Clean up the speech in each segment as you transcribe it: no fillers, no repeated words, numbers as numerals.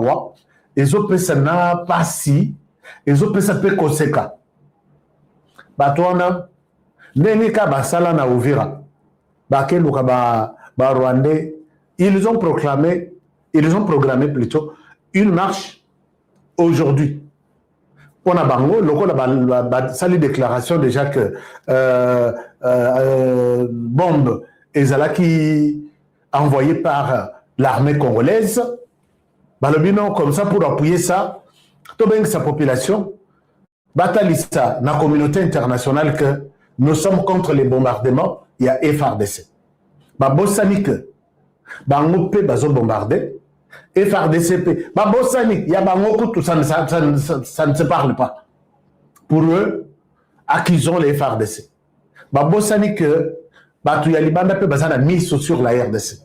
mawa, ezopesa na pasi, ezopesa pe koseka. Batwana, nenika basala na Uvira. Bakeluka ba Rwandais, ils ont programmé plutôt une marche aujourd'hui. On a bango, sali déclaration déjà que bombe ezalaki envoyée par l'armée congolaise. Balobino comme ça pour appuyer ça, tout bien que sa population, batalista na communauté internationale que nous sommes contre les bombardements, il y a FARDC. Babosani que bango pe bazo bombardé, FARDC, babosani, il y a bango tout ça ne se parle pas. Pour eux, acquisons les FARDC. Babosani que batu ya libanda pe bazana mise sur la RDC.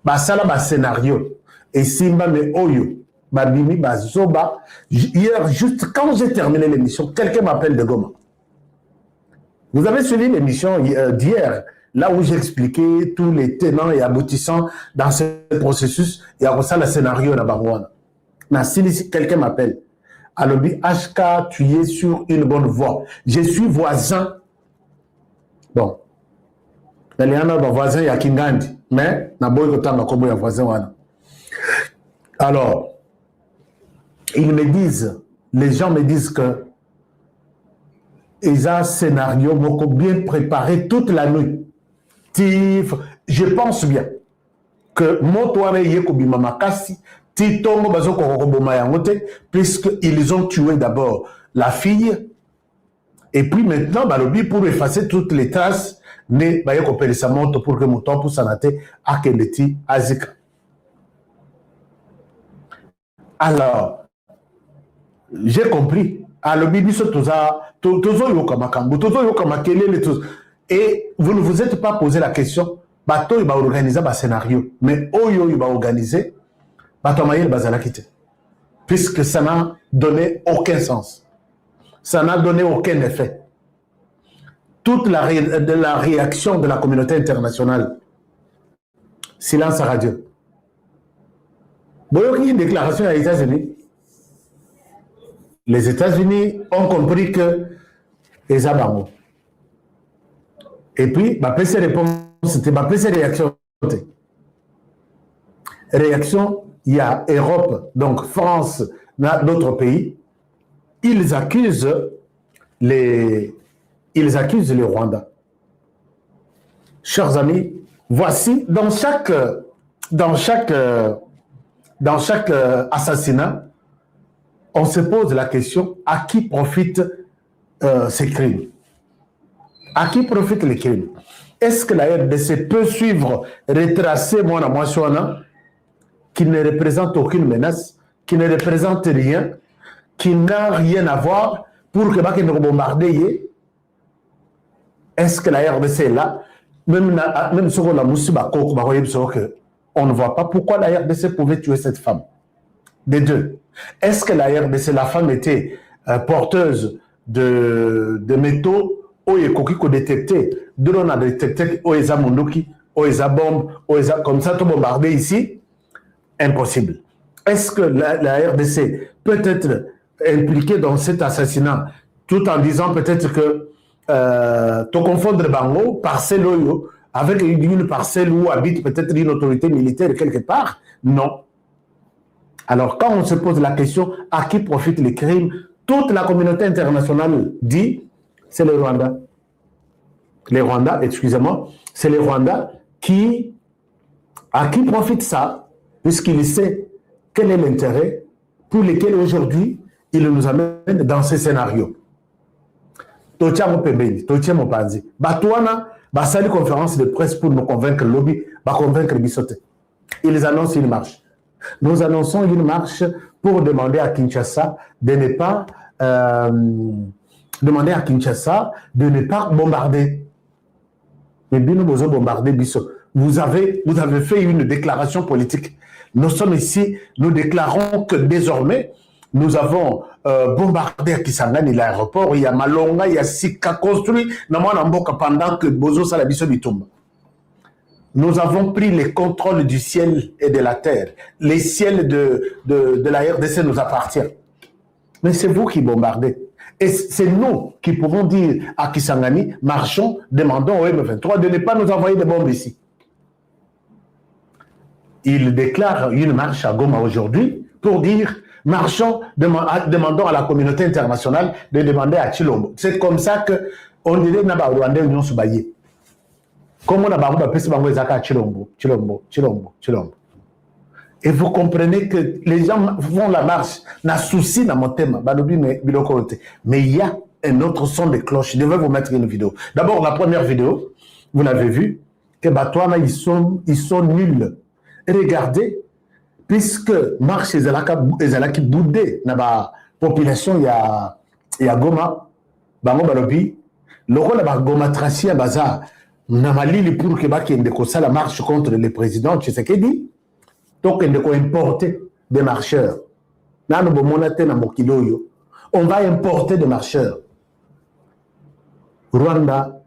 Basala ba scénario et simba me oyo babimi bazoba. Hier juste quand j'ai terminé l'émission, quelqu'un m'appelle de Goma. Vous avez suivi l'émission d'hier, là où j'expliquais tous les tenants et aboutissants dans ce processus. Il y a ça le scénario na Barwana. Si quelqu'un m'appelle, Alobi HK, tu es sur une bonne voie. Je suis voisin. Bon. Il y a un voisin, il y a Kingandi. Mais, il y a voisin. Alors, ils me disent, les gens me disent que ils ont un scénario bien préparé toute la nuit. Je pense bien que puisqu'ils ont tué d'abord la fille, et puis maintenant, pour effacer toutes les traces, pour que mon temps pour s'anater à Kendeti Azika. Alors, j'ai compris. Et vous ne vous êtes pas posé la question, bateau il va organiser un scénario, mais Oyo il va organiser, puisque ça n'a donné aucun sens. Ça n'a donné aucun effet. Toute la réaction de la communauté internationale, silence à radio. Bon, il y a une déclaration aux États-Unis. Les États-Unis ont compris que les Abaros. Et puis, ma PC réponse, c'était ma PC réaction. Réaction, il y a Europe, donc France, d'autres pays. Ils accusent les Rwandais. Chers amis, voici, dans chaque assassinat, on se pose la question, à qui profitent ces crimes? À qui profitent les crimes? Est-ce que la RDC peut suivre, retracer Mouana, qui ne représente aucune menace, qui ne représente rien, qui n'a rien à voir pour que nous bombardions? Est-ce que la RDC est là? Même sur la moussiba, on ne voit pas pourquoi la RDC pouvait tuer cette femme. Des deux. Est-ce que la RDC, la femme était porteuse de métaux, ou détecté, de l'on a détecté, Oeza Mondoki, Oeza bombe, comme ça, tout bombardé ici? Impossible. Est-ce que la RDC peut être impliquée dans cet assassinat, tout en disant peut-être que tu confondre Bango, parcelle Oyo, avec une parcelle où habite peut-être une autorité militaire quelque part? Non. Alors, quand on se pose la question, à qui profitent les crimes, toute la communauté internationale dit, c'est les Rwandais. Les Rwandais, excusez-moi, c'est les Rwandais à qui profite ça, puisqu'il sait quel est l'intérêt pour lequel aujourd'hui, il nous amène dans ces scénarios. Totiamo Pembeni, Totiamo Panzi, Batouana, Basali conférence de presse pour nous convaincre le lobby, convaincre Bissoté. Ils annoncent une marche. Nous annonçons une marche pour demander à Kinshasa de ne pas bombarder. Mais bien nous avons bombardé Bissot. Vous avez fait une déclaration politique. Nous sommes ici, nous déclarons que désormais, nous avons bombardé à Kisangani l'aéroport, il y a Malonga, il y a Sika construit, pendant que Bozo Salabiso Bitumba. Nous avons pris le contrôle du ciel et de la terre. Les ciels de la RDC nous appartiennent. Mais c'est vous qui bombardez. Et c'est nous qui pouvons dire à Kisangani, marchons, demandons au M23 de ne pas nous envoyer des bombes ici. Il déclare une marche à Goma aujourd'hui pour dire, marchons, demandons à la communauté internationale de demander à Chilombo. C'est comme ça qu'on dirait que les Rwandais Union Soubaye. Comme on a à Chilombo. Et vous comprenez que les gens font la marche, n'a souci dans mon thème, mais il y a un autre son de cloche. Je devais vous mettre une vidéo. D'abord, la première vidéo, vous l'avez vu, que Batouana, ils sont nuls. Regardez, puisque marche ezalaki boudé dans la population, il y a Goma, Bango Balobi, le rôle de Goma Tracia Baza, Namalili pour que la marche contre le président Tshisekedi. Donc, on doit importer des marcheurs. On va importer des marcheurs. Rwanda,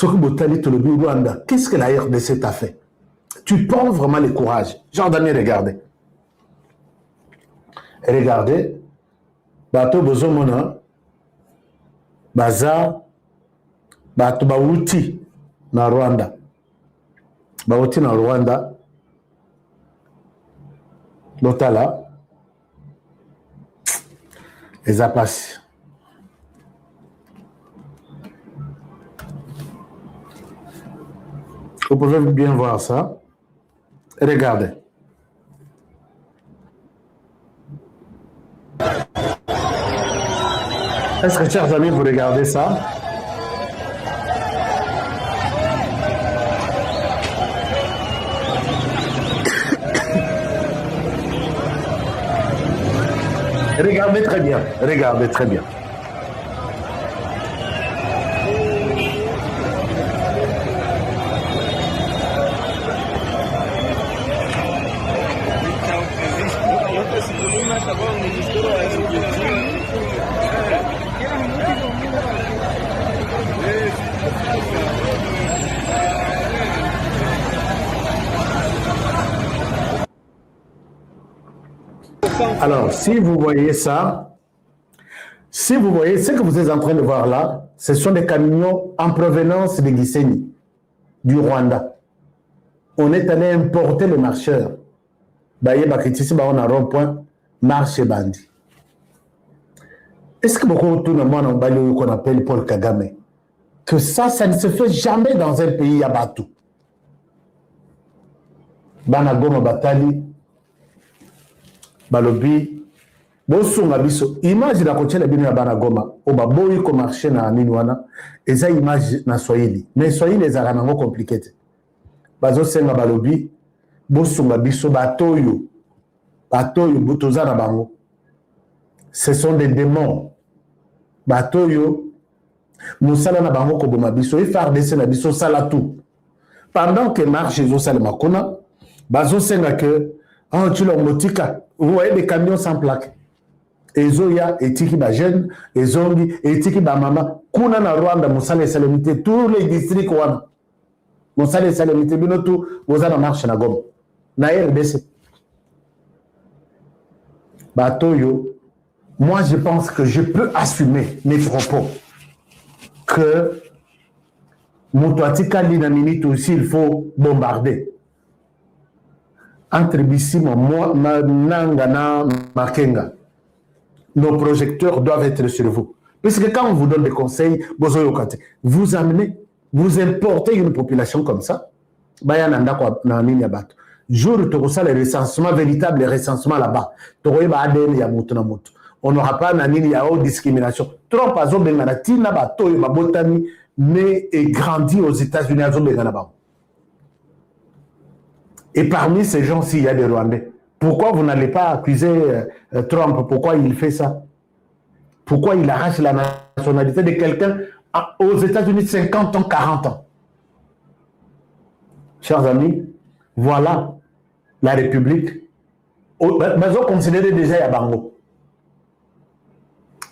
Rwanda, qu'est-ce que la RDC t'a fait? Tu prends vraiment le courage. Jean-Daniel, regardez. Regardez. Bato Bozomona, Baza, Bato Bauti, na Rwanda. Bauti na Rwanda. Lotala, les apas. Vous pouvez bien voir ça. Regardez. Est-ce que, chers amis, vous regardez ça? Regardez très bien, regardez très bien. Alors, si vous voyez ça, si vous voyez ce que vous êtes en train de voir là, ce sont des camions en provenance de Gisenyi, du Rwanda. On est allé importer les marcheurs. On a rond-point, marche et bandit. Est-ce que beaucoup autour de moi qu'on appelle Paul Kagame? Que ça ne se fait jamais dans un pays à Batou. Banagoma Batali, Balobi, Bosunga biso, image la kochela bino ya Banagoma, oba boyi ko marché na ninwana, eza image na Swahili. Mais Swahili ezaka nango compliqué. Bazo senga Balobi, Bosunga biso batoyo butoza na bango. Ce sont des démons. Batoyo musala na bango ko boma biso, FARDC na biso sala tout. Pendant que marche zo sala makona, bazo senga que tu l'as motika. Vous voyez des camions sans plaque. Ezoya, etiki ba jeune, ezongi, etiki ba mama. Kuna na Rwanda, musale salamité, tous les districts wana. Musale salamité, binotu, vous avez marche na Goma. Na RDC. Batoyo, moi je pense que je peux assumer mes propos. Que Moutouatika li na minute aussi, il faut bombarder. Entre Bissimo, Nanga na Makenga, nos projecteurs doivent être sur vous. Puisque quand on vous donne des conseils, vous amenez, vous importez une population comme ça, jour où le recensement, véritable recensement là-bas, on n'aura pas de discrimination. Trump a né et grandi aux États-Unis. Et parmi ces gens-ci, il y a des Rwandais. Pourquoi vous n'allez pas accuser Trump? Pourquoi il fait ça? Pourquoi il arrache la nationalité de quelqu'un aux États-Unis 50 ans, 40 ans? Chers amis, voilà la République. Ils ont considéré déjà Yabango.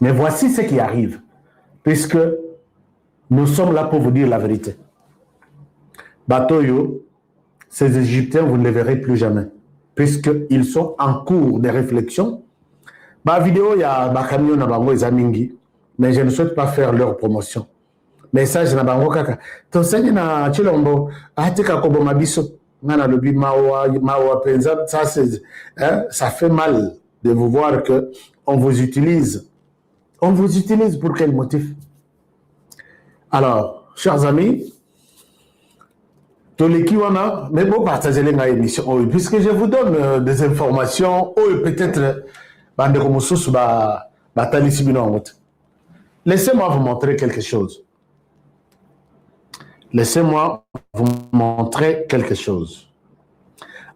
Mais voici ce qui arrive. Puisque nous sommes là pour vous dire la vérité. Batoyo, ces Égyptiens, vous ne les verrez plus jamais, puisqu'ils sont en cours de réflexion. Ma vidéo, il y a ma camion na bango ezamingi, mais je ne souhaite pas faire leur promotion. Message na bango kaka. Tosani na chilombo, atika kobo mabiso, ngana lobi mawa penza, ça fait mal de vous voir que on vous utilise. On vous utilise pour quel motif? Alors, chers amis, mais bon, partagez les émissions, puisque je vous donne des informations, peut-être, laissez-moi vous montrer quelque chose. Laissez-moi vous montrer quelque chose.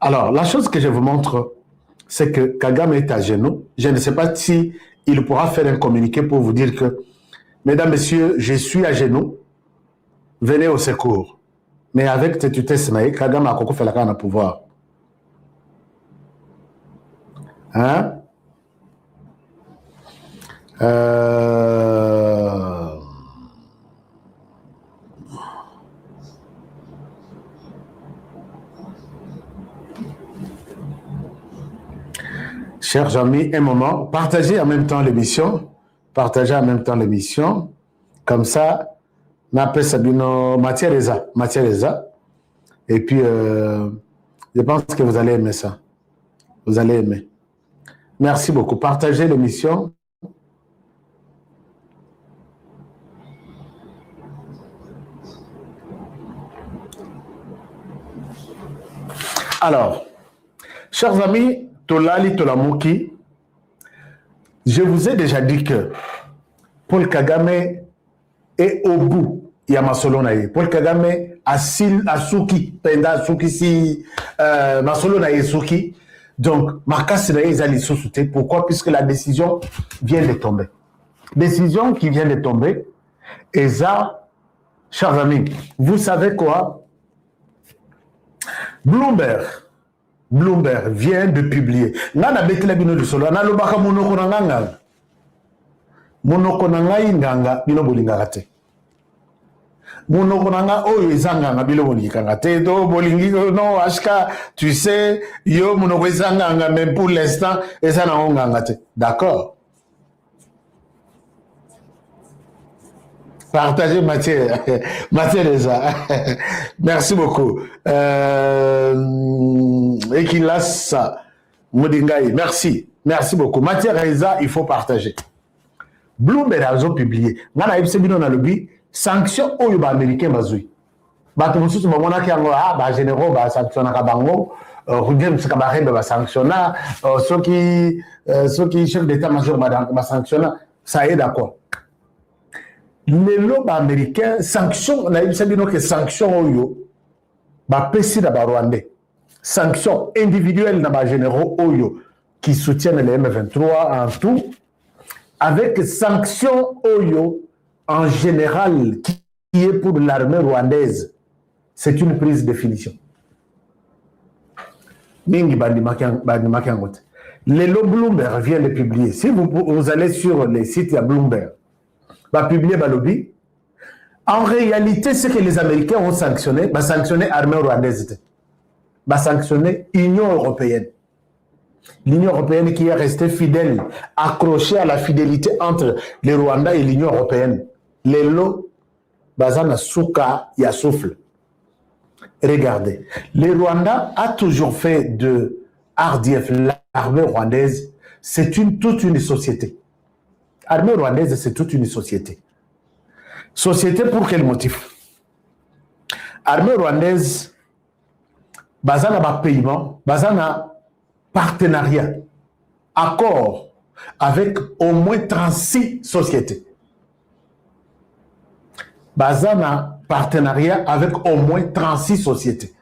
Alors, la chose que je vous montre, c'est que Kagame est à genoux. Je ne sais pas si il pourra faire un communiqué pour vous dire que, mesdames, messieurs, je suis à genoux, venez au secours. Mais avec Tetutès Maï, Kagame a fait la canne à pouvoir. Hein? Chers amis, un moment, partagez en même temps l'émission. Partagez en même temps l'émission. Comme ça, on appelle Sabino Mathiareza. Et puis, je pense que vous allez aimer ça. Vous allez aimer. Merci beaucoup. Partagez l'émission. Alors, chers amis, Tolali Tolamouki, je vous ai déjà dit que Paul Kagame est au bout. Il y a Masolonaye. Paul Kagame a Suki, Penda Suki, si Masolonaye Suki. Donc, Marcas Naïzali sous-souté. Pourquoi? Puisque la décision vient de tomber. Décision qui vient de tomber. Et ça, chers amis, vous savez quoi? Bloomberg vient de publier. Nana betela bino du solo. Nana lobaka monoko na nganga. Monoko na ngai nganga bino bolinga te. Monoko na nga oyo ezanga bino bolinga te. Do bolingi non ashka, tu sais, yo monoko ezanga même pour l'instant eza na nganga te. D'accord? Partagez Mathieu Reza. Merci beaucoup. Et qu'il laisse ça. Moudingaï, merci. Merci beaucoup. Mathieu Reza, il faut partager. Bloomberg a publié. Nana Ibsebino na lobby, sanctions au yuba américain bazoui. Bato mususu mamona ki yango ba généraux ba sanctionnera bango. Rudem Sakabaré ba sanctionna. Ceux qui chef d'état-major ba sanctionna. Ça aide à quoi? Les lobes américains, sanctions, on a eu que sanctions Oyo, pesi na Rwandais. Sanctions individuelles na généraux Oyo qui soutiennent les M23 en tout, avec sanctions Oyo en général qui est pour l'armée rwandaise. C'est une prise de définition. Mingi Bandimakiangote. Les lobes Bloomberg vient de publier. Si vous allez sur les sites de Bloomberg, va publier Balobi. En réalité, ce que les Américains ont sanctionné, va sanctionner l'armée rwandaise, va sanctionner l'Union européenne. L'Union européenne qui est restée fidèle, accrochée à la fidélité entre le Rwanda et l'Union européenne. Les lots, Bazana Souka, il y a souffle. Regardez, le Rwanda a toujours fait de RDF, l'armée rwandaise, c'est toute une société. L'armée rwandaise, c'est toute une société. Société pour quel motif? L'armée rwandaise, basana ba paiement, basana partenariat, accord avec au moins 36 sociétés. Basana partenariat avec au moins 36 sociétés.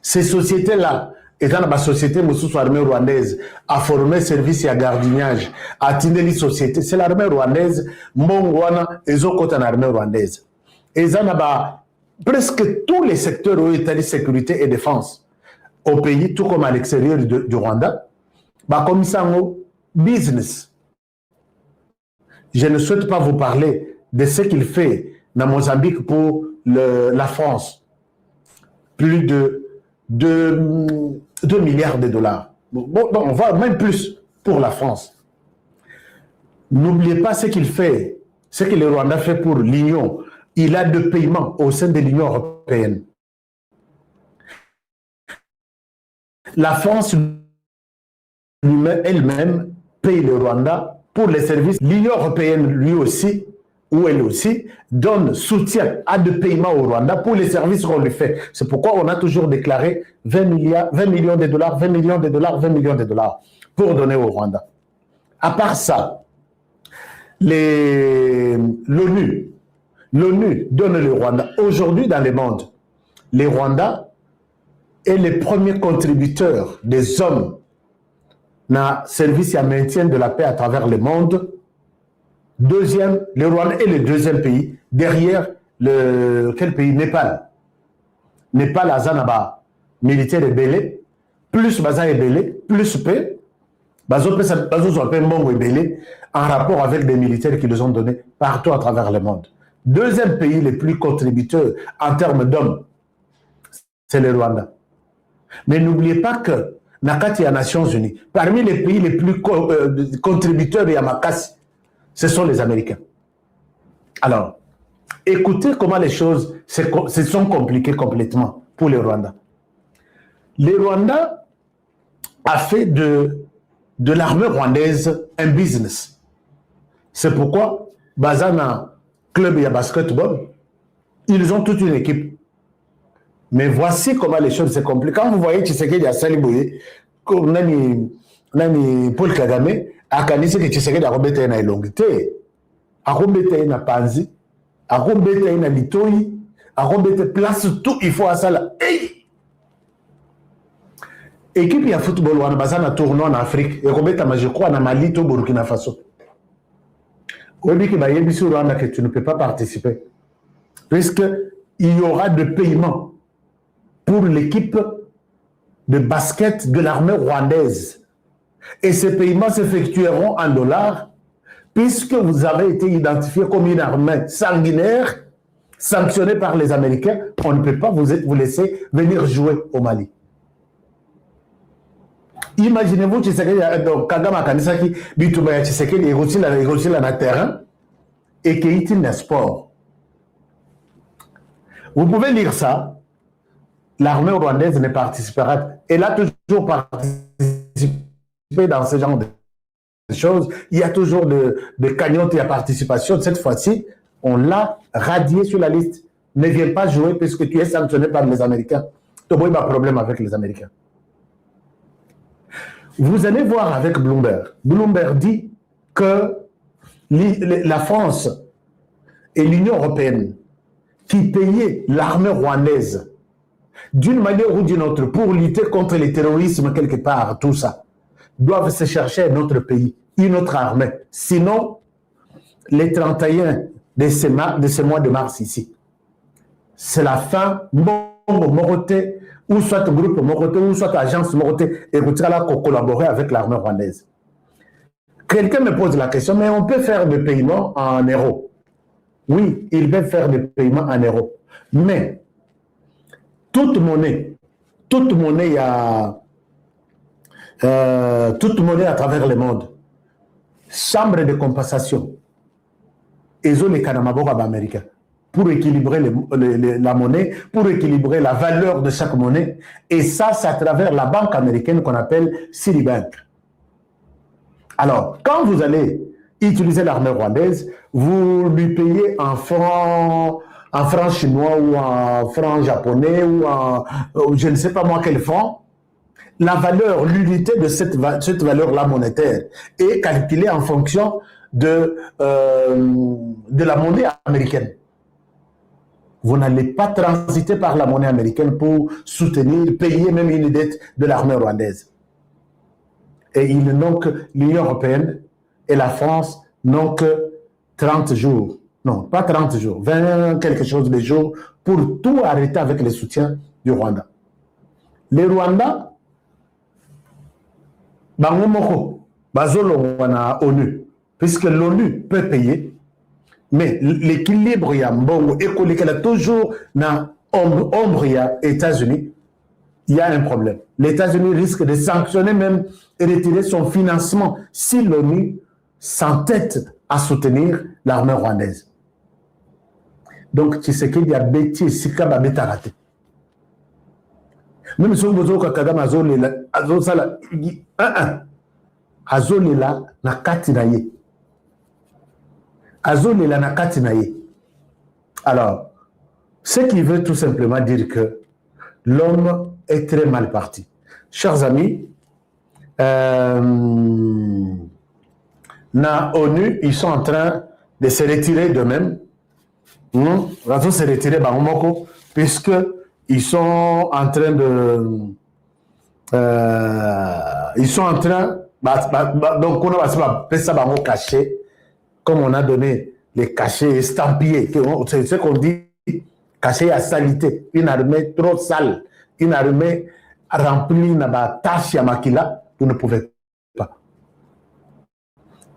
Ces sociétés-là, étant dans la société armée rwandaise, a formé service et à gardiennage, a tenu les sociétés. C'est l'armée rwandaise, Mongwana, et Zokota l'armée rwandaise. Et ça n'a presque tous les secteurs où état de sécurité et défense au pays, tout comme à l'extérieur du Rwanda, comme ça, business. Je ne souhaite pas vous parler de ce qu'il fait dans Mozambique pour la France. Plus de de 2 milliards de dollars. Bon, on va même plus pour la France. N'oubliez pas ce qu'il fait, ce que le Rwanda fait pour l'Union. Il a de paiements au sein de l'Union européenne. La France elle-même paye le Rwanda pour les services. L'Union européenne, lui aussi, ou elle aussi, donne soutien à de paiements au Rwanda pour les services qu'on lui fait. C'est pourquoi on a toujours déclaré 20 millions de dollars, 20 millions de dollars, 20 millions de dollars pour donner au Rwanda. À part ça, l'ONU donne le Rwanda. Aujourd'hui, dans le monde, le Rwanda est le premier contributeur des hommes dans le service et maintien de la paix à travers le monde. Deuxième, le Rwanda est le deuxième pays, derrière quel pays? Népal. Népal a Zanaba, militaire ébélé, plus Baza ébélé, plus paix. Bazo ébélé, en rapport avec des militaires qui les ont donnés partout à travers le monde. Deuxième pays le plus contributeur en termes d'hommes, c'est le Rwanda. Mais n'oubliez pas que Nakati des Nations Unies, parmi les pays les plus contributeurs de Yamakasi, ce sont les Américains. Alors, écoutez comment les choses se sont compliquées complètement pour le Rwanda. Le Rwanda a fait de l'armée rwandaise un business. C'est pourquoi, Bazana, club et basketball, ils ont toute une équipe. Mais voici comment les choses se compliquent. Quand vous voyez Tshisekedi à Salibouye, comme Nani Paul Kagame, à Kanisi que Tshisekedi a rebêté na elongité, a rebêté na Panzi, a rebêté na Litoi, a rebêté place tout, il faut à ça là. Hey! Équipe de football, on a basé un tournoi en Afrique, et je crois en Mali, au Burkina Faso. Que tu ne peux pas participer. Puisqu'il y aura de paiements pour l'équipe de basket de l'armée rwandaise. Et ces paiements s'effectueront en dollars, puisque vous avez été identifié comme une armée sanguinaire, sanctionnée par les Américains, on ne peut pas vous laisser venir jouer au Mali. Imaginez-vous Kagame Kanisaki, Bitoubaya Tshisekedi, il réussit là dans terrain et qu'il est un sport. Vous pouvez lire ça. L'armée rwandaise ne participera. Elle a toujours participé dans ce genre de choses. Il y a toujours de cagnottes et de participation. Cette fois-ci, on l'a radié sur la liste. Ne viens pas jouer puisque tu es sanctionné par les Américains. Tu n'as pas de problème avec les Américains. Vous allez voir avec Bloomberg. Bloomberg dit que la France et l'Union européenne qui payaient l'armée rwandaise d'une manière ou d'une autre pour lutter contre le terrorisme quelque part, tout ça, doivent se chercher un autre pays, une autre armée. Sinon, les 31 de ce mois de mars ici, c'est la fin. Moroté, ou soit groupe Moroté, ou soit agence Moroté, et vous là pour collaborer avec l'armée rwandaise. Quelqu'un me pose la question, mais on peut faire des paiements en euros. Oui, ils peuvent faire des paiements en euros. Mais toute monnaie toute monnaie à travers le monde, chambre de compensation, ils ont les Kanamabora américains pour équilibrer la monnaie, pour équilibrer la valeur de chaque monnaie. Et ça, c'est à travers la banque américaine qu'on appelle Citibank. Alors, quand vous allez utiliser l'armée rwandaise, vous lui payez en francs chinois ou en francs japonais ou en je ne sais pas moi quel franc. La valeur, l'unité de cette valeur-là monétaire est calculée en fonction de la monnaie américaine. Vous n'allez pas transiter par la monnaie américaine pour soutenir, payer même une dette de l'armée rwandaise. Et ils n'ont que l'Union européenne et la France n'ont que 30 jours. Non, pas 30 jours, 20 quelque chose de jours pour tout arrêter avec le soutien du Rwanda. Le Rwanda, ONU, puisque l'ONU peut payer, mais l'équilibre, il y a toujours dans ombre, il y a États-Unis, il y a un problème. Les États-Unis risquent de sanctionner même et retirer son financement si l'ONU s'entête à soutenir l'armée rwandaise. Donc, Tshisekedi a bêti Sika ba betarate. Même si vous avez Kagame azolela na kati na ye. Azolela na kati na ye. Alors, ce qui veut tout simplement dire que l'homme est très mal parti. Chers amis, na ONU, ils sont en train de se retirer d'eux-mêmes. Ils se retirer puisque ils sont en train de... ils sont en train... donc, on a ça caché, comme on a donné les cachets estampillés. C'est ce qu'on dit, cachet à salité. Une armée trop sale, une armée remplie de tâches à makila, vous ne pouvez pas.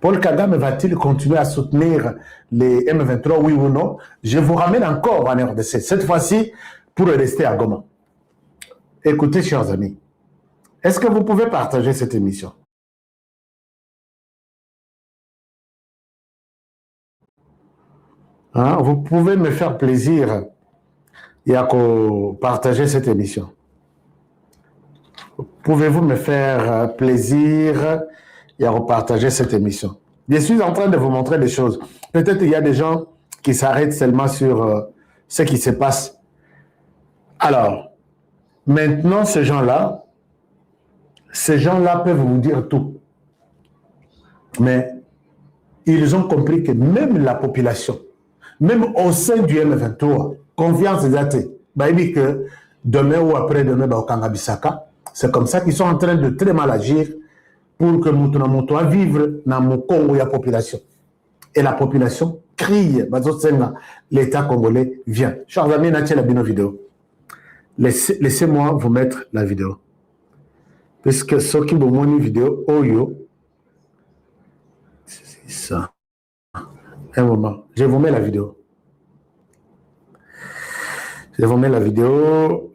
Paul Kagame va-t-il continuer à soutenir les M23, oui ou non? Je vous ramène encore en RDC, cette fois-ci pour rester à Goma. Écoutez, chers amis, est-ce que vous pouvez partager cette émission? Hein? Vous pouvez me faire plaisir et à partager cette émission. Pouvez-vous me faire plaisir et à partager cette émission? Je suis en train de vous montrer des choses. Peut-être il y a des gens qui s'arrêtent seulement sur ce qui se passe. Alors, maintenant, ces gens-là peuvent vous dire tout. Mais ils ont compris que même la population, même au sein du M23, confiance des athées, bah, il dit que demain ou après-demain, bah, au Kangabisaka, c'est comme ça qu'ils sont en train de très mal agir pour que nous à vivre dans le Congo et la population. Et la population crie, bah, l'État congolais vient. Chers amis, n'a-t-il la vidéo? Laissez-moi vous mettre la vidéo. Puisque ceux qui vont voir une vidéo, Oyo, c'est ça. Un moment, je vous mets la vidéo. Je vous mets la vidéo.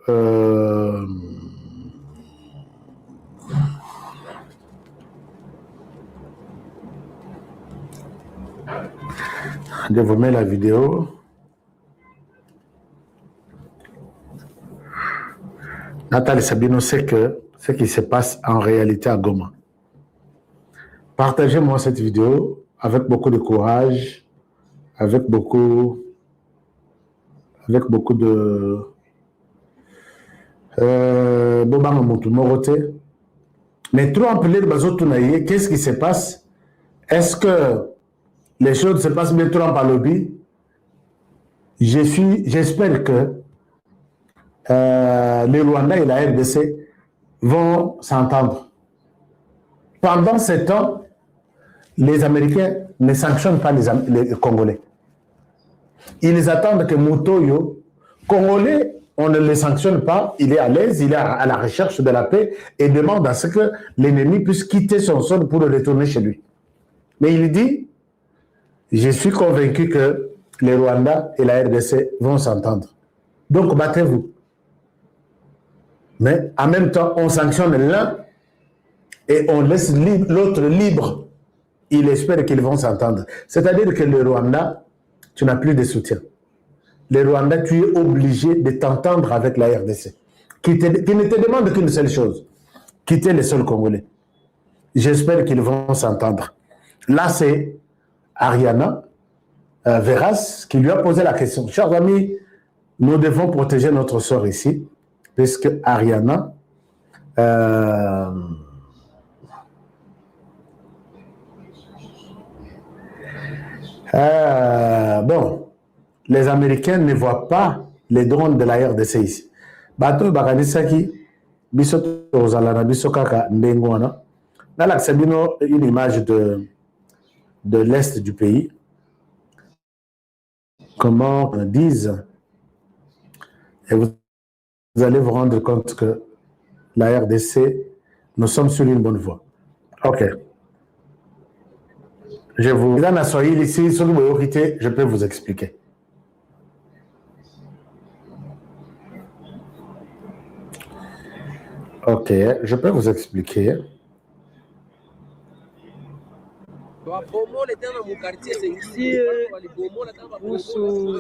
Je vous mets la vidéo. Nathalie Sabino sait que ce qui se passe en réalité à Goma. Partagez-moi cette vidéo avec beaucoup de courage, avec beaucoup de... Mais trop appelé de Bazotunaye, qu'est-ce qui se passe? Est-ce que les choses se passent bien trop en Palobi? J'espère que les Rwandais et la RDC vont s'entendre. Pendant ce temps, les Américains ne sanctionnent pas les Congolais. Ils attendent que Mutoyo, Congolais, on ne les sanctionne pas, il est à l'aise, il est à la recherche de la paix et demande à ce que l'ennemi puisse quitter son sol pour retourner chez lui. Mais il dit, je suis convaincu que les Rwandais et la RDC vont s'entendre. Donc battez-vous. Mais en même temps, on sanctionne l'un et on laisse l'autre libre. Il espère qu'ils vont s'entendre. C'est-à-dire que le Rwanda, tu n'as plus de soutien. Le Rwanda, tu es obligé de t'entendre avec la RDC, qui ne te demande qu'une seule chose, quitter les sols congolais. J'espère qu'ils vont s'entendre. Là, c'est Ariana Veras qui lui a posé la question. Chers amis, nous devons protéger notre sort ici, puisque Ariana bon, les Américains ne voient pas les drones de la RDC ici. Bato Bakanisaki, Bisoto Ozalana, Bisokaka, Ndengwana. Dans l'Axabino, une image de l'Est du pays. Comment on disent, et vous allez vous rendre compte que la RDC, nous sommes sur une bonne voie. Ok. Je vous donne à Swahili ici, sur le je peux vous expliquer. Ok, je peux vous expliquer. Kuhusu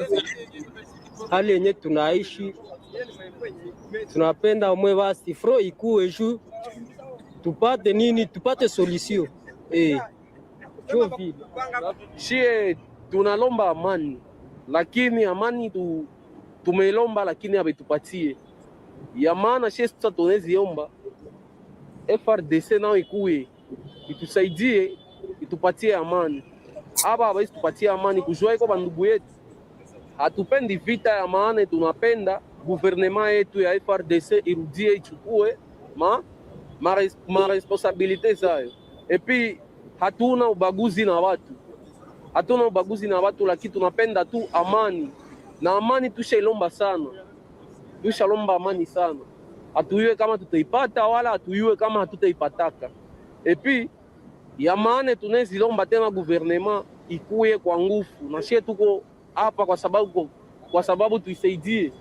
hali yenye tunaishi, tunapenda mwe basi fro ikuwe juu tupate nini, tupate solution vile. Shie tunalomba amani, lakini amani tumelomba, lakini abetupatie ya maana. Shie sasa tuneziomba FRDC nao ikuwe itusaidie, itupatie amani. Aba hawezi tupatie amani kujua iko bandugu yetu. Hatupendi vita ya maana, tunapenda gouvernement yetu ya FRDC irudie ichukue ma responsabilite zayo. Epi hatuna ubaguzi na watu, lakini tunapenda tu amani, na amani tushailomba sana, tushalomba amani sana. Hatuyue kama tutaipata wala hatuyue kama hatutaipataka. Epi ya maana tunezilomba tena gouvernement ikuye kwa nguvu, na shie tuko hapa kwa sababu tuisaidie.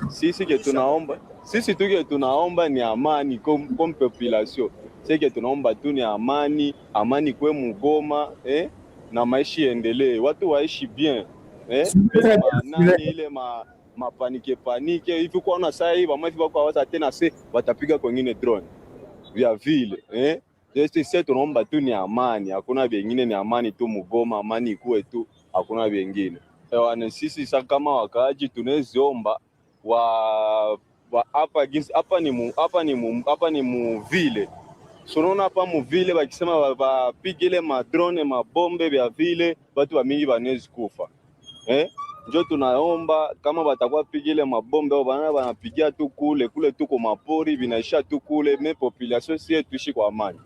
Sisi tuke tunaomba ni amani comme population. Sisi tunaomba tu ni amani kwe Mugoma na maisha endelee, watu waishi bien nani ile panike hivi kwa na saa hii wamafi wako waza tena watapiga kwengine drone vya vile sisi tunaomba tu ni amani, hakuna vingine, ni amani tu Mugoma, amani ikuwe tu, hakuna vingine. Sisi sasa kama wakaaji tuneziomba hapa ni muvile. Sonona hapa muvile bakisema wapigile madrone mabombe vya vile watu wa mingi banezi kufa. Njo tunaomba kama batakuwa pigile mabombe au banapigia tu kule tu kwa mapori binaisha tu kule, me population sie tuishi kwa amani.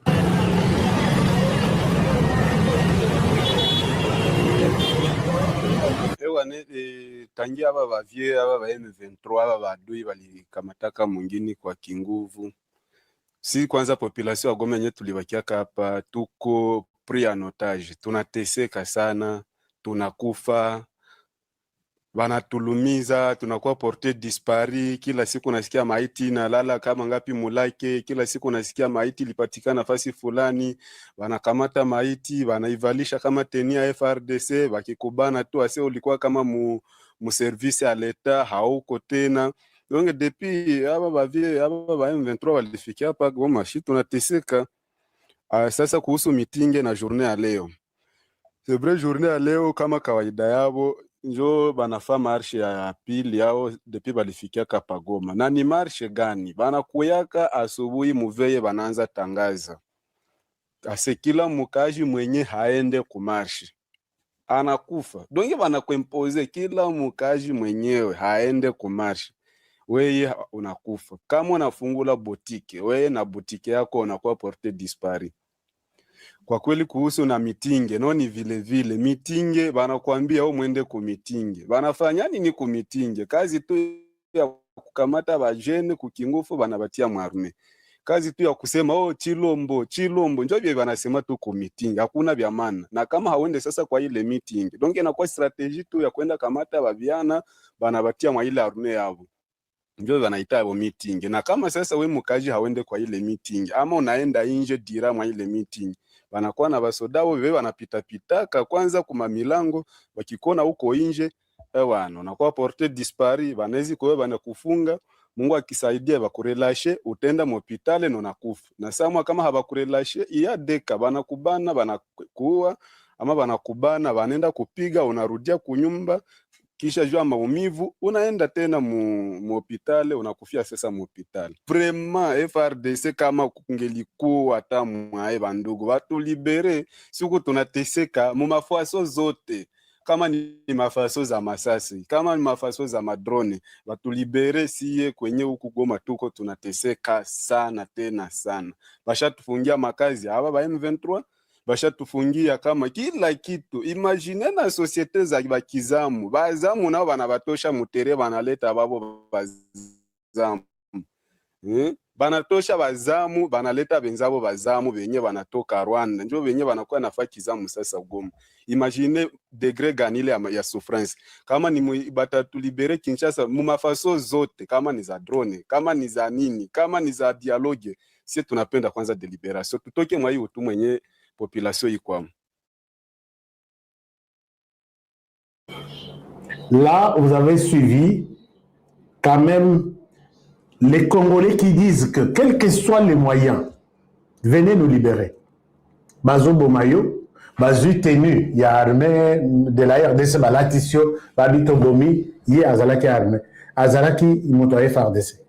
Tangia aba bavie aba ba M23 aba badui walikamataka mwingine kwa kinguvu. Si kwanza population ya Goma yenye tulibakiaka hapa tuko pris en otage, tunateseka sana, tunakufa, banatulumiza, tunakuwa porte dispari. Kila siku nasikia maiti na lala kama ngapi mulake, kila siku nasikia maiti lipatikana nafasi fulani, banakamata maiti banaivalisha kama tenia FRDC, bakikubana tu ase ulikuwa kama mu service ya leta hauko tena. Donc depuis aba ba M23 walifikia hapa Goma, shi tunateseka. Sasa kuhusu mitinge na journée ya leo, c'est vrai, journée ya leo kama kawaida yabo njo banafa marshe ya pili yao depuis balifikia hapa Goma. Na ni marshe gani? Banakuyaka asubuhi muveye banaanza tangaza ase kila mukaji mwenye haende kumarshe anakufa. Donc banakuimpose kila mukaji mwenyewe haende kumarshe, weye unakufa. Kama unafungula botike, weye na botike yako unakuwa porte dispari. Kwa kweli kuhusu na mitinge, no ni vile vile mitinge banakuambia au mwende ku mitinge. Banafanya nini ku mitinge? Kazi tu ya kukamata bajene kukingufu banabatia mwarme. Kazi tu ya kusema Chilombo njo bie banasema tu ku mitinge, hakuna vya maana. Na kama hawende sasa kwa ile meeting, donc inakuwa strategy tu ya kwenda kamata babiana banabatia mwa ile arme yabo. Ndio wanaita hapo meeting. Na kama sasa we mukaji hawende kwa ile meeting ama unaenda nje dira mwa ile meeting, wanakuwa na basoda wao wanapita pitaka kwanza kuma milango, wakikona huko nje wanakuwa porte dispari, banezi kwa banakufunga. Mungu akisaidia bakurelashe utenda hospitali na unakufa. Na samwa kama habakurelashe iya deka banakubana, banakuua ama banakubana, banenda kupiga, unarudia kunyumba. Kisha jua maumivu unaenda tena mu hospitali, unakufia sasa mu hospitali. Vraiment FRDC kama kungelikuwa hata mwae bandugu watu libere, siku tunateseka mu mafaso zote, kama ni mafaso za masasi, kama ni mafaso za madrone, watu libere. Siye kwenye huku Goma tuko tunateseka sana tena sana. Basha tufungia makazi hapa ba M23, basha tufungia kama kila kitu. Imagine na societe za bakizamu, bazamu nao banabatosha mutere banaleta babo bazamu. banatosha bazamu banaleta benzabo bazamu benye banatoka Rwanda njo benye banakuwa nafaa kizamu sasa Goma. Imagine degré gani ile ya souffrance kama ni batatulibere Kinshasa mumafaso zote, kama ni za drone, kama ni za nini, kama ni za dialogue. Si tunapenda kwanza deliberation, tutoke mwa hiyo tu mwenye population ikwamo. Là, vous avez suivi quand même les Congolais qui disent que, quels que soient les moyens, venez nous libérer. Bazo Bomayo, Bazu Tenu, il y a armée de la RDC, Balatissio, Babito Bomi, il y a Azalaki armée. Azalaki, il m'a FRDC.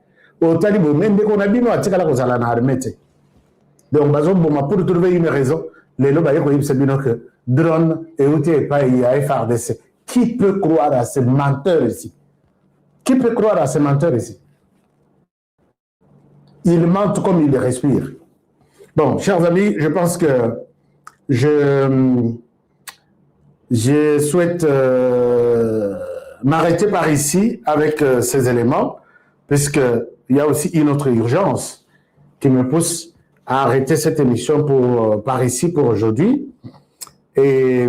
Au Talibo, même dès qu'on a bien, on a dit qu'on a armée. Donc, Bazo Boma, pour trouver une raison, les lobes, c'est bien que drone et outils et pas, il y a FRDC. Qui peut croire à ces menteurs ici? Qui peut croire à ces menteurs ici? Ils mentent comme ils respirent. Bon, chers amis, je pense que je souhaite m'arrêter par ici avec ces éléments, puisqu'il y a aussi une autre urgence qui me pousse à arrêter cette émission par ici pour aujourd'hui. Et